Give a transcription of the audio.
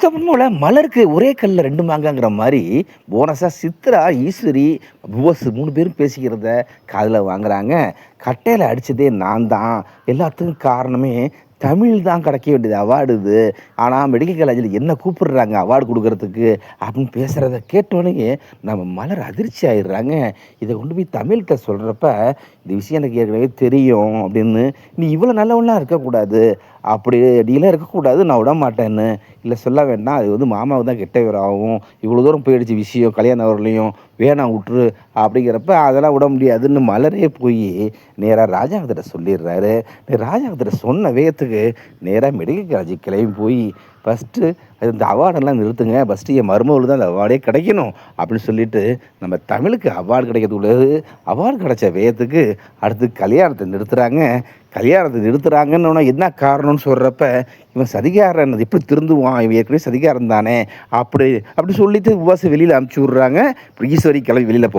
அதுக்கப்புறம் போல மலருக்கு ஒரே கல்லில் 2 மாங்காங்கிற மாரி, போனஸா சித்ரா, ஈஸ்வரி, போஸ் 3 பேரும் பேசிக்கிறத காதுல வாங்குறாங்க. கட்டையில அடிச்சதே நான் தான். எல்லாத்துக்கும் காரணமே தமிழ் தான் கிடைக்க வேண்டியது அவார்டு இது. ஆனா மெடிக்கல் காலேஜ்ல என்ன கூப்பிடுறாங்க அவார்டு குடுக்குறதுக்கு அப்படின்னு பேசுறத கேட்டோனயே நம்ம மலர் அதிர்ச்சி ஆயிடுறாங்க. இத கொண்டு போய் தமிழ்ட்ட சொல்றப்ப, "இந்த விஷயம் எனக்கு ஏற்கனவே தெரியும்" அப்படின்னு. "நீ இவ்வளோ நல்லவன்லாம் இருக்கக்கூடாது. அப்படி நீலாம் இருக்கக்கூடாது. நான் விடமாட்டேன்னு." "இல்ல சொல்ல வேண்டாம். அது வந்து மாமாவுக்கு தான் கெட்ட பேர் ஆகும். இவ்வளோ தூரம் போயிடுச்சு விஷயம் கல்யாணம் வரலையும். வேணாம் உட்ரு." அப்படிங்கிறப்ப அதெல்லாம் விட முடியாதுன்னு மலரே போயி நேரா ராஜாங்கத்திட்ட சொல்லிடுறாரு. ராஜாங்கத்திட்ட சொன்ன வேகத்துக்கு நேரா மெடிக்கல் காலேஜுக்கு கிளம்பி போய் ஃபர்ஸ்ட்டு இந்த அவார்டெல்லாம் நிறுத்துங்க. ஃபர்ஸ்ட்டு என் மருமகளுக்கு தான் அந்த அவார்டே கிடைக்கணும் அப்படின்னு சொல்லிட்டு, நம்ம தமிழுக்கு அவார்டு கிடைக்கிறதுக்குள்ளது அவார்டு கிடைச்ச வேகத்துக்கு அடுத்து கல்யாணத்த நிறுத்துறாங்க. கல்யாணத்த நிறுத்துறாங்கன்னோன என்ன காரணம்னு சொல்றப்ப, இவன் சதிகாரன் அது எப்படி திருந்துவான்? இவன் ஏற்கனவே சதிகாரன் தானே! அப்படி அப்படி சொல்லிட்டு உபாச வெளியில அனுப்பிச்சு விடுறாங்க. ஈஸ்வரி கிளம்பி வெளியில